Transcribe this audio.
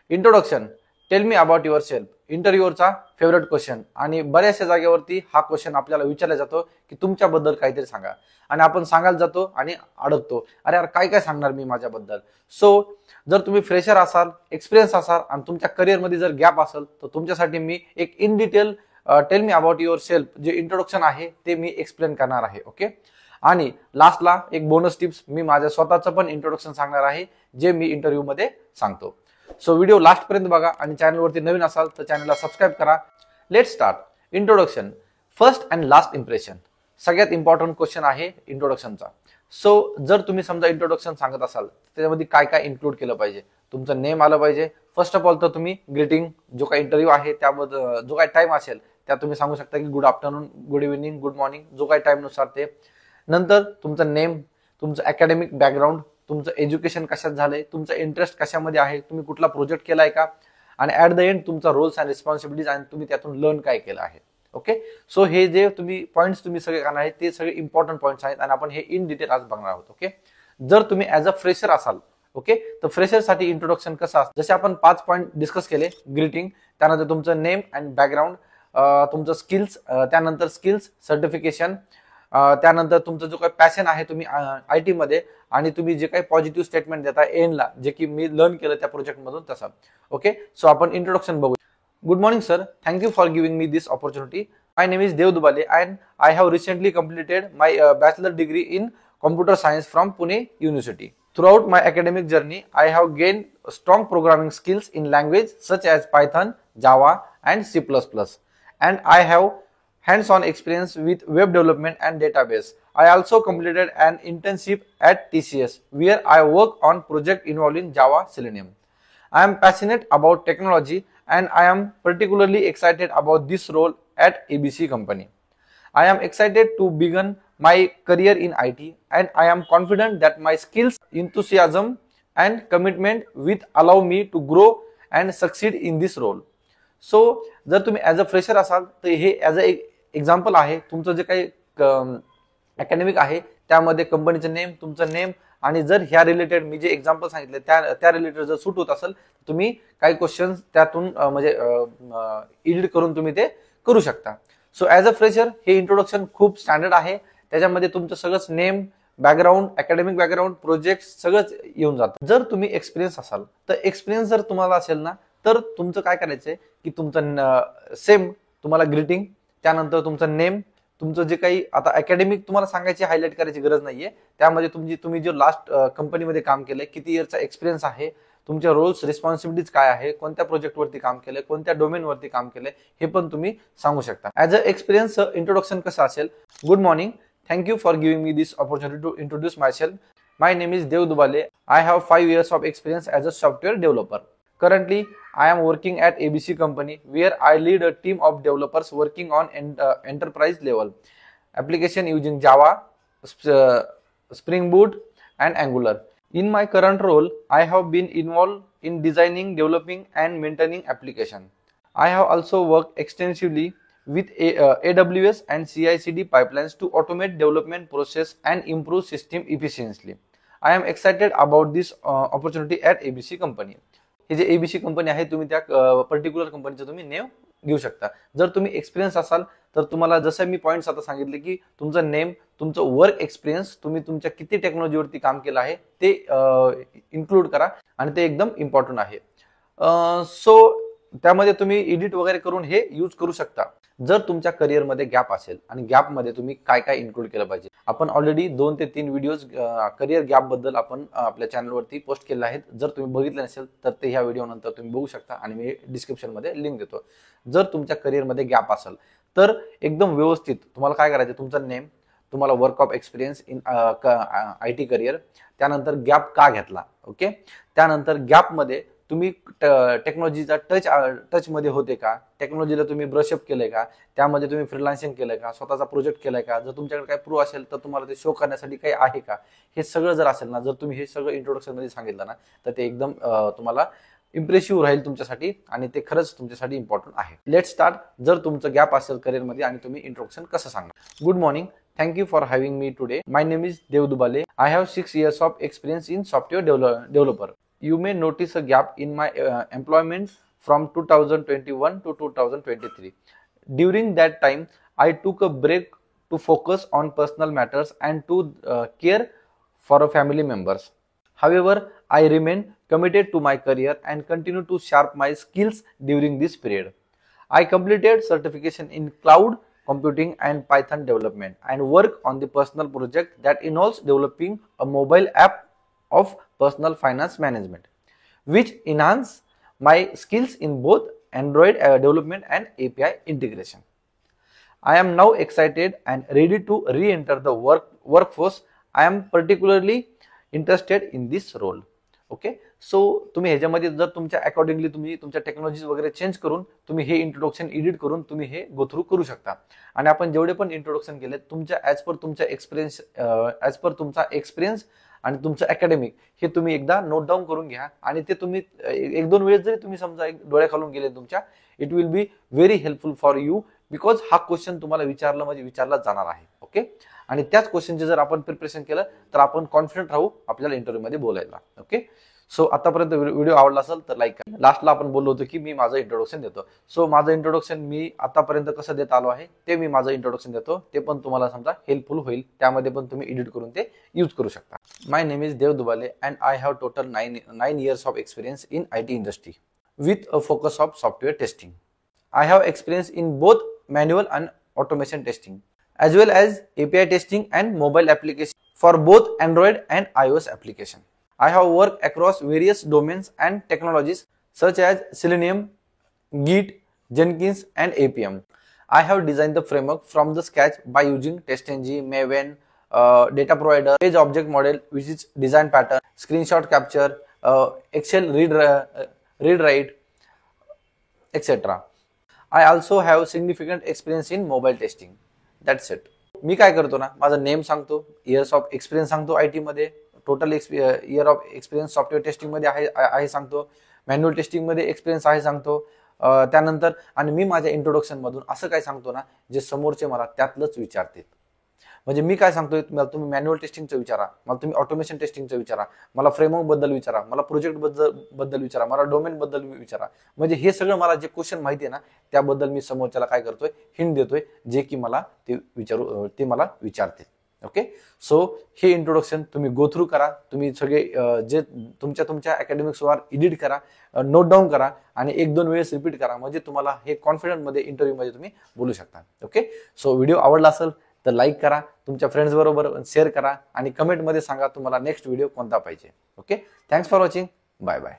Introduction, tell me about your self. इंटरव्ह्यूवरचा favourite question आणि बऱ्याचशा जागेवरती हा क्वेश्चन आपल्याला विचारला जातो की तुमच्याबद्दल काहीतरी सांगा आणि आपण सांगायला जातो आणि अडकतो, अरे यार काय काय सांगणार मी माझ्याबद्दल. सो जर तुम्ही फ्रेशर असाल, एक्सपिरियन्स असाल आणि तुमच्या करिअरमध्ये जर गॅप असेल तर तुमच्यासाठी मी एक in detail tail me about your self जे इंट्रोडक्शन आहे ते मी एक्सप्लेन करणार आहे. ओके. आणि लास्टला एक बोनस टिप्स मी माझ्या स्वतःचं पण इंट्रोडक्शन सांगणार आहे जे मी इंटरव्ह्यू मध्ये सांगतो. सो व्हिडिओ लास्ट पर्यंत बघा आणि चॅनलवरती नवीन असाल तर चॅनलला सबस्क्राईब करा. Let start. Introduction, first and last impression. सगळ्यात इम्पॉर्टंट क्वेश्चन आहे इंट्रोडक्शनचा. सो जर तुम्ही समजा इंट्रोडक्शन सांगत असाल त्याच्यामध्ये काय काय इन्क्लूड केलं पाहिजे, तुमचं नेम आलं पाहिजे. फर्स्ट ऑफ ऑल तर तुम्ही ग्रीटिंग जो काही इंटरव्ह्यू आहे त्याबद्दल जो काही टाइम असेल त्यात तुम्ही सांगू शकता की good afternoon, good evening, good morning, जो काही टाइम नुसार ते. नंतर तुमचं नेम, तुमचं अकॅडमिक बॅकग्राऊंड, तुमचं एज्युकेशन कशात झालंय, तुमचं इंटरेस्ट कशामध्ये आहे, तुम्ही कुठला प्रोजेक्ट केलाय का, आणि ऍट द एंड तुमचा रोल्स अँड रिस्पॉन्सिबिलिटीज आणि तुम्ही त्यातून लर्न काय केलं आहे. ओके. सो हे जे तुम्ही पॉईंट्स तुम्ही सगळे करणार आहे ते सगळे इम्पॉर्टंट पॉईंट्स आहेत आणि आपण हे इन डिटेल आज बघणार आहोत. ओके. जर तुम्ही ऍज अ फ्रेशर असाल, ओके, तर फ्रेशरसाठी इंट्रोडक्शन कसं असतं, जसे आपण 5 पॉईंट डिस्कस केले. ग्रीटिंग, त्यानंतर तुमचं नेम अँड बॅकग्राऊंड, तुमचं स्किल्स, त्यानंतर स्किल्स सर्टिफिकेशन, त्यानंतर तुमचं जो काही पॅशन आहे तुम्ही आयटी मध्ये, आणि तुम्ही जे काही पॉझिटिव्ह स्टेटमेंट देता एंडला जे की मी लर्न केलं त्या प्रोजेक्ट मधून तसं. ओके. सो आपण इंट्रोडक्शन बघू. Good morning sir, thank you for giving me this opportunity. My name is Dev Dubale and I have recently completed माय bachelor degree in computer science from Pune University. Throughout my academic journey, I have gained strong programming skills in language such as Python, Java, and C++. And I have hands-on experience with web development and database. I also completed an internship at TCS where I work on project involving Java Selenium. I am passionate about technology and I am particularly excited about this role at ABC company. I am excited to begin my career in IT and I am confident that my skills, enthusiasm and commitment will allow me to grow and succeed in this role. So जर तुम्ही as a fresher असाल तर हे as a example आहे. तुमचं जे काही academic आहे त्यामध्ये कंपनीचं नेम, तुमचं नेम, आणि जर ह्या रिलेटेड मी जे एक्झाम्पल सांगितले त्या रिलेटेड जर सूट होत असेल तुम्ही काही क्वेश्चन्स त्यातून म्हणजे एडिट करून तुम्ही ते करू शकता. सो ऍज अ फ्रेशर हे इंट्रोडक्शन खूप स्टँडर्ड आहे. त्याच्यामध्ये तुमचं सगळंच name, background, academic background, project सगळंच येऊन जातं. जर तुम्ही एक्सपिरियन्स असाल तर एक्सपिरियन्स जर तुम्हाला असेल ना तर तुमचं काय करायचंय की तुमचं सेम तुम्हाला ग्रीटिंग, त्यानंतर तुमचं नेम, तुमचं जे काही आता अकॅडमिक तुम्हाला सांगायची हायलाइट करायची गरज नाहीये. त्यामध्ये तुम्ही जो लास्ट कंपनीमध्ये काम केलंय, किती इयरचा एक्सपिरियन्स आहे, तुमच्या रोल्स रिस्पॉन्सिबिलिटीज काय आहे, कोणत्या प्रोजेक्टवरती काम केलंय, कोणत्या डोमेनवरती काम केलंय हे पण तुम्ही सांगू शकता. ऍज अ एक्सपिरियन्स इंट्रोडक्शन कसं असेल, good morning, thank you for giving me this opportunity to introduce my self. My name is Dev Dubale. I have 5 years of experience as a software developer. Currently, I am working at ABC company where I lead a team of developers working on enterprise level application using Java, Spring Boot, and Angular. In my current role, I have been involved in designing, developing, and maintaining application. I have also worked extensively with AWS and CI/CD pipelines to automate development process and improve system efficiently. I am excited about this opportunity at ABC company. हे जे ABC company आहे तुम्ही त्या particular कंपनीचं तुम्ही name घेऊ शकता. जर तुम्ही एक्सपिरियन्स असाल तर तुम्हाला जसं मी पॉईंट्स आता सांगितले की तुमचं नेम, तुमचं वर्क एक्सपिरियन्स, तुम्ही तुमच्या किती टेक्नॉलॉजीवरती काम केलं आहे ते इन्क्लूड करा आणि ते एकदम इम्पॉर्टंट आहे. सो त्यामध्ये तुम्ही एडिट वगैरे करून हे यूज करू शकता. जर तुमच्या करिअरमध्ये गॅप असेल आणि गॅपमध्ये तुम्ही काय काय इन्क्लूड केलं पाहिजे, आपण ऑलरेडी 2 ते 3 व्हिडिओज करिअर गॅप बद्दल आपण आपल्या चॅनलवरती पोस्ट केले आहेत. जर तुम्ही बघितले नसेल तर ते ह्या व्हिडिओ नंतर तुम्ही बघू शकता आणि मी डिस्क्रिप्शन मध्ये लिंक देतो. जर तुमच्या करिअरमध्ये गॅप असेल तर एकदम व्यवस्थित तुम्हाला काय करायचं, तुमचं नेम, तुम्हाला work of experience in IT career, त्यानंतर गॅप का घेतला, ओके, त्यानंतर गॅपमध्ये तुम्ही टेक्नॉलॉजीचा टच मध्ये होते का, टेक्नॉलॉजीला तुम्ही ब्रशअप केलंय का, त्यामध्ये तुम्ही फ्रीलान्सिंग केलंय का, स्वतःचा प्रोजेक्ट केलाय का, जर तुमच्याकडे काही प्रूफ असेल तर तुम्हाला ते शो करण्यासाठी काही आहे का, हे सगळं जर असेल ना, जर तुम्ही हे सगळं इंट्रोडक्शन मध्ये सांगितलं ना तर ते एकदम तुम्हाला इम्प्रेसिव्ह राहील तुमच्यासाठी आणि ते खरंच तुमच्यासाठी इम्पॉर्टंट आहे. Let start. जर तुमचं गॅप असेल करिअरमध्ये आणि तुम्ही इंट्रोडक्शन कसं सांगणार. Good morning, thank you for having me today. My name is Dev Dubale. I have 6 years of experience in software developer. You may notice a gap in my employment from 2021 to 2023. During that time, I took a break to focus on personal matters and to care for family members. However, I remain committed to my career and continue to sharpen my skills during this period. I completed certification in cloud computing and Python development and work on the personal project that involves developing a mobile app of personal finance management, which enhance my skills in both Android development and API integration. I am now excited and ready to re-enter the workforce. I am particularly interested in this role. Okay, so तुम्ही ह्याच्यामध्ये जर तुमच्या accordingly तुम्ही तुमच्या technologies वगैरे change करून तुम्ही हे इंट्रोडक्शन एडिट करून तुम्ही हे गो थ्रू करू शकता. आणि आपण जेवढे पण इंट्रोडक्शन केले तुमच्या ॲज पर तुमचा एक्सपिरियन्स आणि तुमचं अकॅडमिक हे तुम्ही एकदा नोट डाऊन करून घ्या आणि ते तुम्ही एक दोन वेळेस जरी तुम्ही समजा एक डोळ्या खालून गेले तुमच्या, it will be very helpful for you, because हा क्वेश्चन तुम्हाला विचारला जाणार आहे. ओके, आणि त्याच क्वेश्चनचे जर आपण प्रिपरेशन केलं तर आपण कॉन्फिडंट राहू आपल्याला इंटरव्ह्यू मध्ये बोलायला. ओके, सो आतापर्यंत व्हिडिओ आवडला असेल तर लाईक करा. लास्टला आपण बोललो होतो की मी माझं इंट्रोडक्शन देतो. सो माझं इंट्रोडक्शन मी आतापर्यंत कसं देत आलो आहे ते मी माझं इंट्रोडक्शन देतो, ते पण तुम्हाला समजा हेल्पफुल होईल. त्यामध्ये पण तुम्ही एडिट करून ते यूज करू शकता. My name is Dev Dubale and I have total 9 years of experience in IT industry with a focus of software testing. I have experience in both manual and automation testing as well as API testing and mobile application for both Android and iOS application. I have worked across various domains and technologies such as Selenium, Git, Jenkins, and APM. I have designed the framework from the scratch by using TestNG, Maven, data provider, page object model, which is design pattern, screenshot capture, Excel read write, etc. I also have significant experience in mobile testing. That's it. मी काय करतो ना, माझा name सांगतो, years of experience सांगतो IT मध्ये, total year of experience software testing मध्ये आहे सांगतो, मॅन्युअल टेस्टिंग मध्ये एक्सपिरियन्स आहे सांगतो. त्यानंतर आणि मी माझ्या इंट्रोडक्शन मधून असं काय सांगतो ना जे समोरचे मला त्यातलंच विचारतात. म्हणजे मी काय सांगतोय, तुम्ही मॅन्युअल टेस्टिंगचं विचारा, मला तुम्ही ऑटोमेशन टेस्टिंगचं विचारा, मला फ्रेमवर्क बद्दल विचारा, मला प्रोजेक्ट बद्दल विचारा, मला डोमेन बद्दल विचारा. म्हणजे हे सगळं मला जे क्वेश्चन माहिती आहे ना त्याबद्दल मी समोरच्याला काय करतोय, हिंट देतोय, जे की मला ते मला विचारते. ओके, सो हे इंट्रोडक्शन तुम्ही गो थ्रू करा. तुम्ही सगळे जे तुमच्या अकॅडमिक्स वर एडिट करा, नोट डाऊन करा आणि एक दोन वेळेस रिपीट करा, म्हणजे तुम्हाला हे कॉन्फिडंट मध्ये इंटरव्ह्यू मध्ये तुम्ही बोलू शकता. ओके, सो व्हिडिओ आवडला असेल तर लाईक करा, तुमच्या फ्रेंड्स बरोबर शेअर करा आणि कमेंट मध्ये सांगा तुम्हाला नेक्स्ट व्हिडिओ कोणता पाहिजे. Okay, thanks for watching. Bye bye.